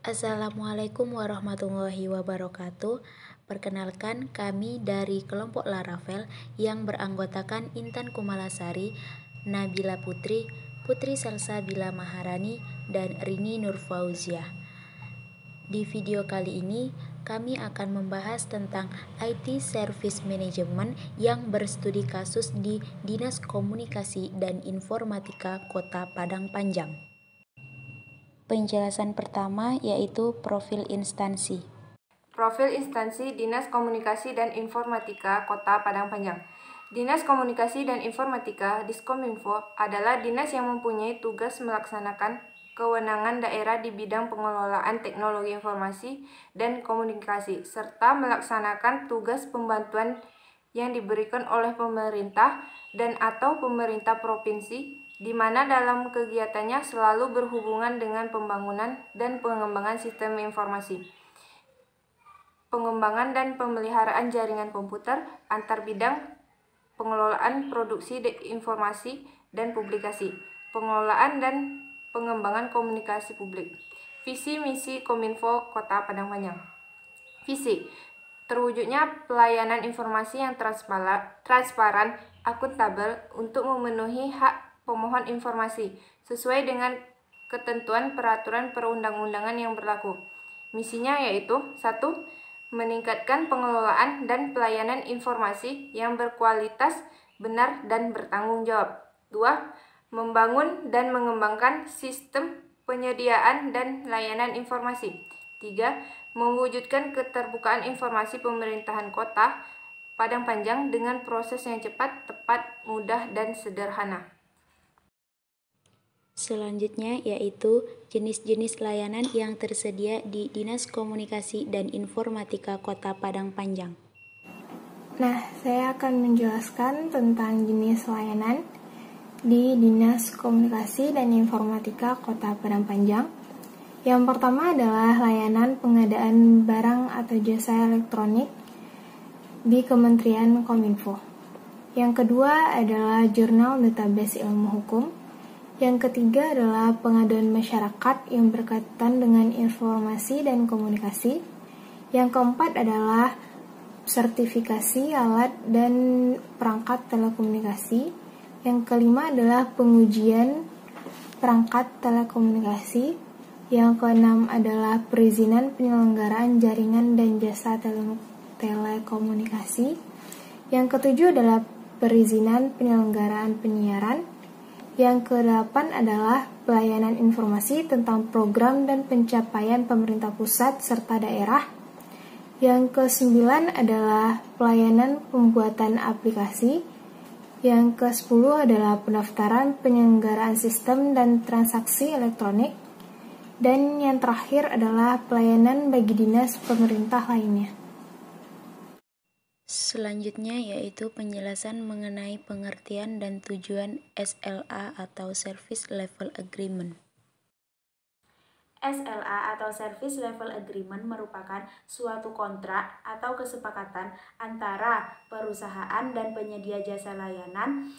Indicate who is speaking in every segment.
Speaker 1: Assalamualaikum warahmatullahi wabarakatuh. Perkenalkan, kami dari kelompok Laravel yang beranggotakan Intan Kumalasari, Nabila Putri, Putri Salsabila Maharani, dan Rini Nurfauziah. Di video kali ini, kami akan membahas tentang IT Service Management yang berstudi kasus di Dinas Komunikasi dan Informatika Kota Padang Panjang. Penjelasan pertama yaitu profil instansi.
Speaker 2: Profil instansi Dinas Komunikasi dan Informatika Kota Padang Panjang. Dinas Komunikasi dan Informatika Diskominfo adalah dinas yang mempunyai tugas melaksanakan kewenangan daerah di bidang pengelolaan teknologi informasi dan komunikasi, serta melaksanakan tugas pembantuan yang diberikan oleh pemerintah dan atau pemerintah provinsi, di mana dalam kegiatannya selalu berhubungan dengan pembangunan dan pengembangan sistem informasi, pengembangan dan pemeliharaan jaringan komputer antar bidang, pengelolaan produksi informasi dan publikasi, pengelolaan dan pengembangan komunikasi publik. Visi misi Kominfo Kota Padang Panjang. Visi: terwujudnya pelayanan informasi yang transparan, akuntabel untuk memenuhi hak pemohon informasi sesuai dengan ketentuan peraturan perundang-undangan yang berlaku. Misinya yaitu 1. Meningkatkan pengelolaan dan pelayanan informasi yang berkualitas, benar, dan bertanggung jawab. 2. Membangun dan mengembangkan sistem penyediaan dan layanan informasi. 3. Mewujudkan keterbukaan informasi pemerintahan Kota Padang Panjang dengan proses yang cepat, tepat, mudah, dan sederhana.
Speaker 1: Selanjutnya yaitu jenis-jenis layanan yang tersedia di Dinas Komunikasi dan Informatika Kota Padang Panjang.
Speaker 3: Nah, saya akan menjelaskan tentang jenis layanan di Dinas Komunikasi dan Informatika Kota Padang Panjang. Yang pertama adalah layanan pengadaan barang atau jasa elektronik di Kementerian Kominfo. Yang kedua adalah jurnal database ilmu hukum. Yang ketiga adalah pengaduan masyarakat yang berkaitan dengan informasi dan komunikasi. Yang keempat adalah sertifikasi alat dan perangkat telekomunikasi. Yang kelima adalah pengujian perangkat telekomunikasi. Yang keenam adalah perizinan penyelenggaraan jaringan dan jasa telekomunikasi. Yang ketujuh adalah perizinan penyelenggaraan penyiaran. Yang kedelapan adalah pelayanan informasi tentang program dan pencapaian pemerintah pusat serta daerah. Yang kesembilan adalah pelayanan pembuatan aplikasi. Yang ke-10 adalah pendaftaran penyelenggaraan sistem dan transaksi elektronik. Dan yang terakhir adalah pelayanan bagi dinas pemerintah lainnya.
Speaker 1: Selanjutnya yaitu penjelasan mengenai pengertian dan tujuan SLA atau Service Level Agreement. SLA atau Service Level Agreement merupakan suatu kontrak atau kesepakatan antara perusahaan dan penyedia jasa layanan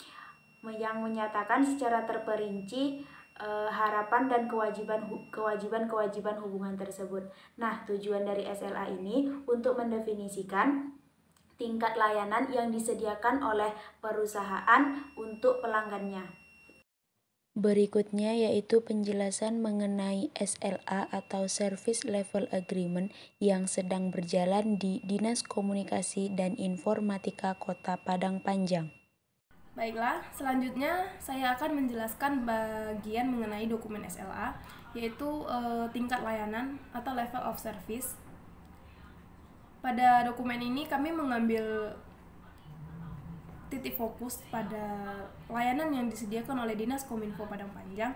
Speaker 1: yang menyatakan secara terperinci harapan dan kewajiban hubungan tersebut. Nah, tujuan dari SLA ini untuk mendefinisikan tingkat layanan yang disediakan oleh perusahaan untuk pelanggannya. Berikutnya yaitu penjelasan mengenai SLA atau Service Level Agreement yang sedang berjalan di Dinas Komunikasi dan Informatika Kota Padang Panjang.
Speaker 4: Baiklah, selanjutnya saya akan menjelaskan bagian mengenai dokumen SLA, yaitu tingkat layanan atau level of service. Pada dokumen ini kami mengambil titik fokus pada layanan yang disediakan oleh Dinas Kominfo Padang Panjang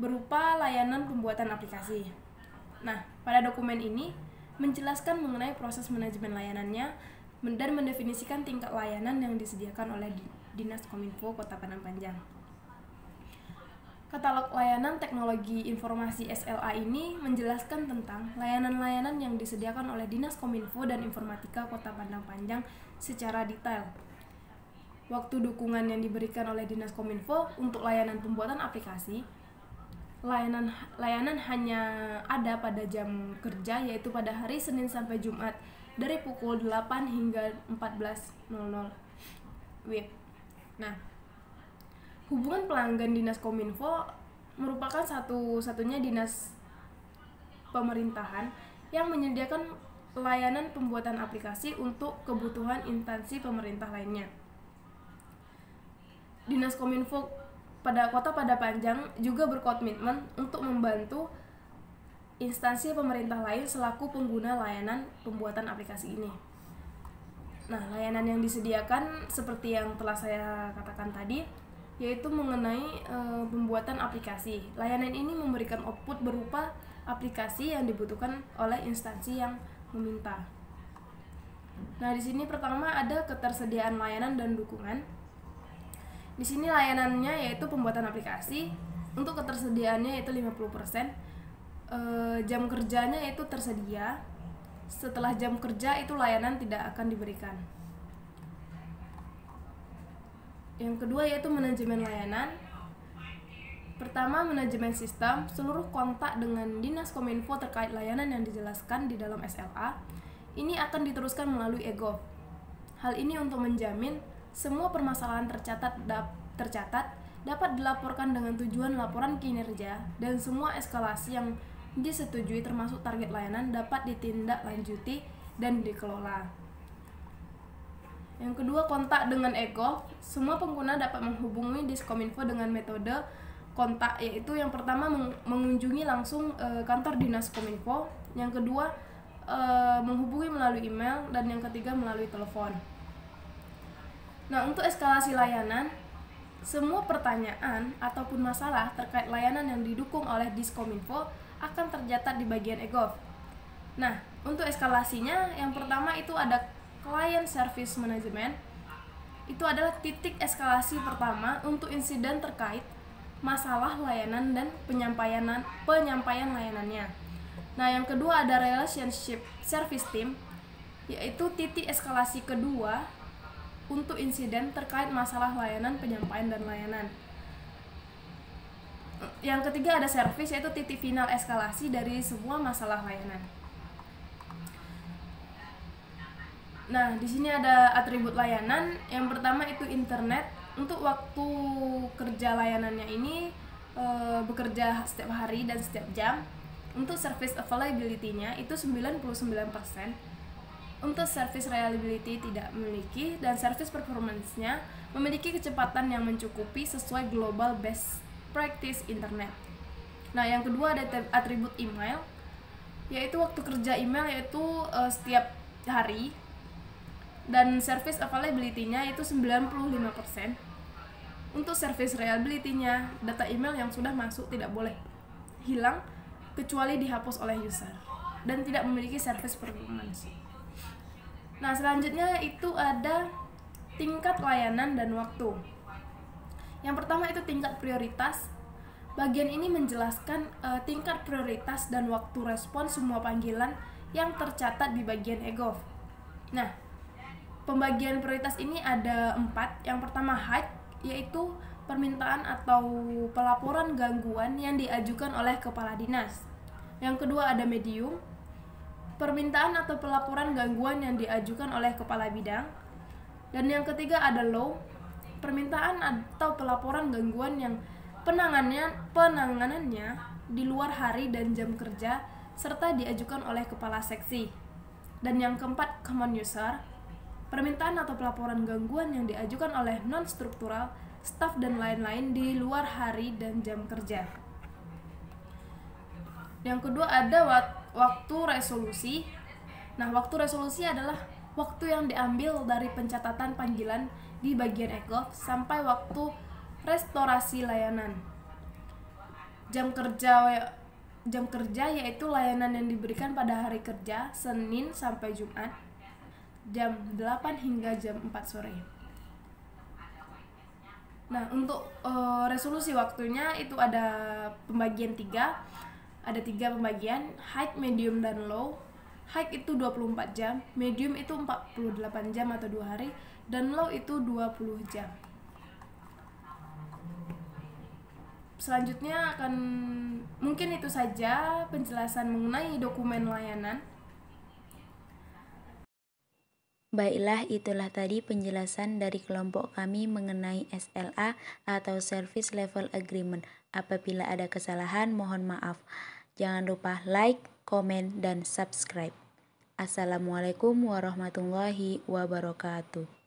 Speaker 4: berupa layanan pembuatan aplikasi. Nah, pada dokumen ini menjelaskan mengenai proses manajemen layanannya dan mendefinisikan tingkat layanan yang disediakan oleh Dinas Kominfo Kota Padang Panjang. Katalog layanan teknologi informasi SLA ini menjelaskan tentang layanan-layanan yang disediakan oleh Dinas Kominfo dan Informatika Kota Padang Panjang secara detail. Waktu dukungan yang diberikan oleh Dinas Kominfo untuk layanan pembuatan aplikasi, layanan hanya ada pada jam kerja, yaitu pada hari Senin sampai Jumat dari pukul 8 hingga 14.00 WIB. Nah, hubungan pelanggan Dinas Kominfo merupakan satu-satunya dinas pemerintahan yang menyediakan layanan pembuatan aplikasi untuk kebutuhan instansi pemerintah lainnya. Dinas Kominfo pada Kota Padang Panjang juga berkomitmen untuk membantu instansi pemerintah lain selaku pengguna layanan pembuatan aplikasi ini. Nah, layanan yang disediakan seperti yang telah saya katakan tadi, yaitu mengenai pembuatan aplikasi. Layanan ini memberikan output berupa aplikasi yang dibutuhkan oleh instansi yang meminta. Nah, di sini pertama ada ketersediaan layanan dan dukungan. Di sini layanannya yaitu pembuatan aplikasi. Untuk ketersediaannya yaitu 50%. Jam kerjanya itu tersedia. Setelah jam kerja itu layanan tidak akan diberikan. Yang kedua yaitu manajemen layanan. Pertama, manajemen sistem. Seluruh kontak dengan Dinas Kominfo terkait layanan yang dijelaskan di dalam SLA ini akan diteruskan melalui e-gov. Hal ini untuk menjamin semua permasalahan tercatat dapat dilaporkan dengan tujuan laporan kinerja, dan semua eskalasi yang disetujui termasuk target layanan dapat ditindaklanjuti dan dikelola. Yang kedua, kontak dengan e-gov. Semua pengguna dapat menghubungi Diskominfo dengan metode kontak, yaitu yang pertama mengunjungi langsung kantor Dinas Kominfo, yang kedua menghubungi melalui email, dan yang ketiga melalui telepon. Nah, untuk eskalasi layanan, semua pertanyaan ataupun masalah terkait layanan yang didukung oleh Diskominfo akan tercatat di bagian e-gov. Nah, untuk eskalasinya, yang pertama itu ada Client Service Management. Itu adalah titik eskalasi pertama untuk insiden terkait masalah layanan dan penyampaian layanannya. Nah, yang kedua ada Relationship Service Team, yaitu titik eskalasi kedua untuk insiden terkait masalah layanan, penyampaian, dan layanan. Yang ketiga ada service, yaitu titik final eskalasi dari semua masalah layanan. Nah, di sini ada atribut layanan. Yang pertama itu internet. Untuk waktu kerja layanannya ini bekerja setiap hari dan setiap jam. Untuk service availability-nya itu 99%. Untuk service reliability tidak memiliki, dan service performance-nya memiliki kecepatan yang mencukupi sesuai global best practice internet. Nah, yang kedua ada atribut email, yaitu waktu kerja email yaitu setiap hari, dan service availability-nya itu 95%. Untuk service reliability-nya, data email yang sudah masuk tidak boleh hilang kecuali dihapus oleh user, dan tidak memiliki service performance. Nah, selanjutnya itu ada tingkat layanan dan waktu. Yang pertama itu tingkat prioritas. Bagian ini menjelaskan tingkat prioritas dan waktu respon semua panggilan yang tercatat di bagian e-gov. Nah, pembagian prioritas ini ada 4. Yang pertama high, yaitu permintaan atau pelaporan gangguan yang diajukan oleh kepala dinas. Yang kedua ada medium, permintaan atau pelaporan gangguan yang diajukan oleh kepala bidang. Dan yang ketiga ada low, permintaan atau pelaporan gangguan yang penanganannya di luar hari dan jam kerja serta diajukan oleh kepala seksi. Dan yang keempat common user, permintaan atau pelaporan gangguan yang diajukan oleh non-struktural, staf dan lain-lain di luar hari dan jam kerja. Yang kedua ada waktu resolusi. Nah, waktu resolusi adalah waktu yang diambil dari pencatatan panggilan di bagian e-gov sampai waktu restorasi layanan. Jam kerja yaitu layanan yang diberikan pada hari kerja Senin sampai Jumat jam 8 hingga jam 4 sore. Nah, untuk resolusi waktunya itu ada pembagian 3. Ada 3 pembagian, high, medium, dan low. High itu 24 jam, medium itu 48 jam atau 2 hari, dan low itu 20 jam. selanjutnya mungkin itu saja penjelasan mengenai dokumen layanan.
Speaker 1: Baiklah, itulah tadi penjelasan dari kelompok kami mengenai SLA atau Service Level Agreement. Apabila ada kesalahan, mohon maaf. Jangan lupa like, komen, dan subscribe. Assalamualaikum warahmatullahi wabarakatuh.